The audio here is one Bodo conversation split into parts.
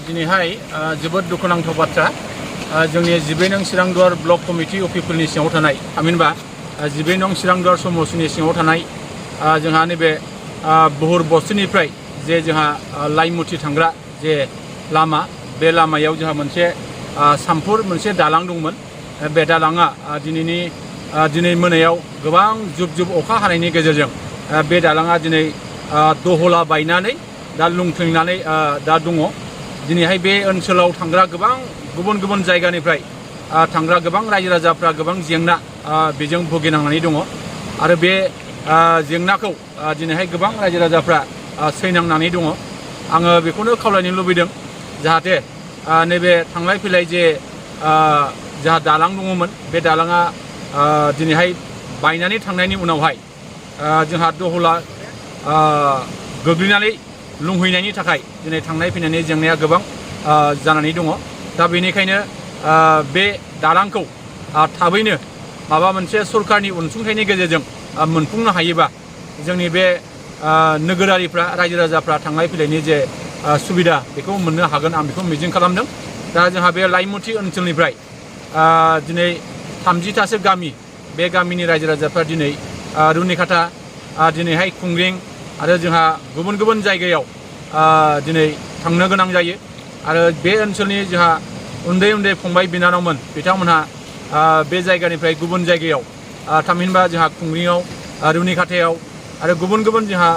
दिनैहाय जोबोद दुखुनांथाव बाथ्रा जोंनि 12 नं चिरांदुवार ब्लक कमिटि अफिसफोरनि सिङाव थानाय थामहिनबा 12 नं चिरांदुवार समष्टिनि सिङाव थानाय जोंहा नैबे बहुर बस्तिनिफ्राय जे जोंहा लाइमुथि थांग्रा जे लामा बे लामायाव जोंहा मोनसे सामफुर मोनसे दालां दंमोन बे दालाङा दिनै मोनायाव गोबां जुब जुब अखा हानायनि गेजेरजों बे दालाङा दिनै दहला बायनानै दा लुंथ्रोंनानै दा दङ दिनैहाय बे ओनसोलाव थांग्रा गोबां गुबुन गुबुन जायगानिफ्राय थांग्रा गोबां रायजो राजाफ्रा गोबां जेंना बेजों भुगिनांनानै दङ आरो बे जेंनाखौ दिनैहाय गोबां रायजो राजाफ्रा सैनांनानै दङ आङो बेखौनो खावलायनो लुबैदों जाहाथे नैबे थांलाय फैलाय जे जोंहा दालां दङमोन बे दालाङा दिनैहाय बायनानै थांनायनि उनावहाय जोंहा दहला गोग्लैनानै लुंहैनायनि थाखाय दिनै थांनाय फैनायनि जेंनाया गोबां जानानै दङ दा बेनिखायनो बे दालांखौ थाबैनो माबा मोनसे सरकारनि अनसुंथाइनि गेजेरजों मोनफुंनो हायोबा जोंनि बे नोगोरारिफ्रा रायजो राजाफ्रा थांलाय फैलायनि जे सुबिदा बेखौ मोननो हागोन आं बेखौ मिजिं खालामदों दा जोंहा बे लाइमुथि ओनसोलनिफ्राय दिनै 30थासो गामि बे गामिनि रायजो राजाफ्रा दिनै रुनिखाथा दिनैहाय खुंग्रिं आरो जोंहा गुबुन गुबुन जायगायाव दिनै थांनो गोनां जायो आरो बे ओनसोलनि जोंहा उन्दै उन्दै फंबाय बिनानावमोन बिथांमोनहा बे जायगानिफ्राय गुबुन जायगायाव थामहिनबा जोंहा खुंग्रिङाव रुनिखाथायाव आरो गुबुन गुबुन जोंहा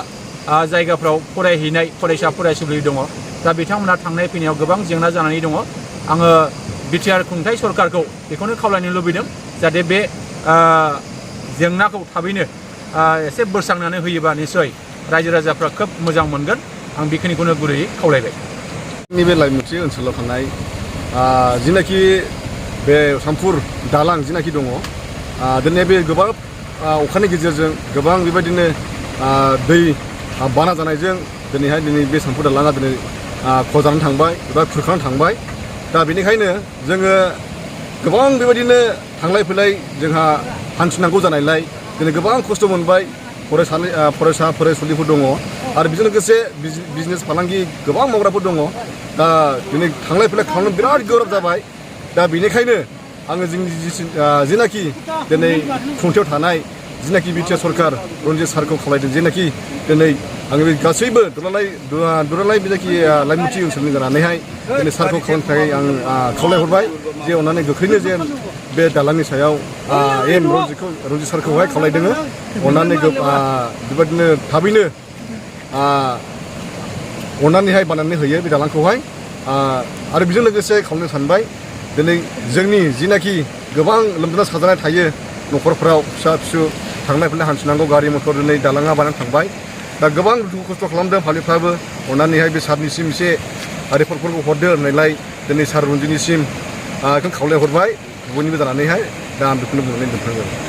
जायगाफ्राव फरायहैनाय फरायसा फरायसुलि दङ दा बिथांमोनहा थांनाय फैनायाव गोबां जेंना जानानै दङ आङो बिटिआर खुंथाय सरकारखौ बेखौनो खावलायनो लुबैदों जाहाथे बे जेंनाखौ थाबैनो एसे बोस्रांनानै होयोबा निसय रायजो राजाफ्रा खोब मोजां मोनगोन आं बेखिनिखौनो गुरैयै खावलायबाय जोंनि बे लाइमुथि ओनसोलाव थानाय जिनाखि बे सामफुर दालां जिनाखि दङ दिनै बे गोबां अखानि गेजेरजों गोबां बेबायदिनो दै बाना जानायजों दिनै बे सामफुर दालाङा दिनै खजानानै थांबाय एबा खुरखानानै थांबाय दा बेनिखायनो जोङो गोबां बेबायदिनो थांलाय फैलाय जोंहा हान्थिनांगौ जानायलाय दिनै गोबां खस्थ' मोनबाय फरायसा फरायसुलिफोर दङ आरो बेजों लोगोसे बिजनेस फालांगि गोबां मावग्राफोर दङ दा दिनै थांलाय फैलाय खालामनो बिराद गोब्राब जाबाय दा बेनिखायनो आङो जोंनि जिनाखि दिनै खुंथायाव थानाय जिनाखि बिटिआर सरकार रन्जित सारखौ खावलायदों जेनाखि दिनै आङो बे गासैबो दुलाराय जेनाखि लाइमुथि ओनसोलनि जानानैहाय दिनै सारखौ खालामनो थाखाय आं खावलायहरबाय जे अननानै गोख्रैनो जे बे दालांनि सायाव रन्जित सारखौहाय खावलायदों अननानै बेबायदिनो थाबैनो अननानैहाय बानायनानै होयो बे दालांखौहाय आरो बेजों लोगोसे खालामनो सानबाय दिनै जोंनि जिनाखि गोबां लोमजाना साजानाय थायो न'खरफ्राव फिसा फिसौ थांलाय फैलाय हान्थिनांगौ गारि मटर दिनै दालाङा बानायनानै थांबाय दा गोबां दुखु खस्थ' खालामदों पाब्लिकफ्राबो अननानैहाय बे सारनिसिम एसे रिपर्टफोरखौ हरदो होननायलाय दिनै सार रन्जितनिसिम बेखौ खावलायहरबाय बयनिबो जानानैहाय दा आं बेखौनो बुंनानै दोनथ'नाय जाबाय।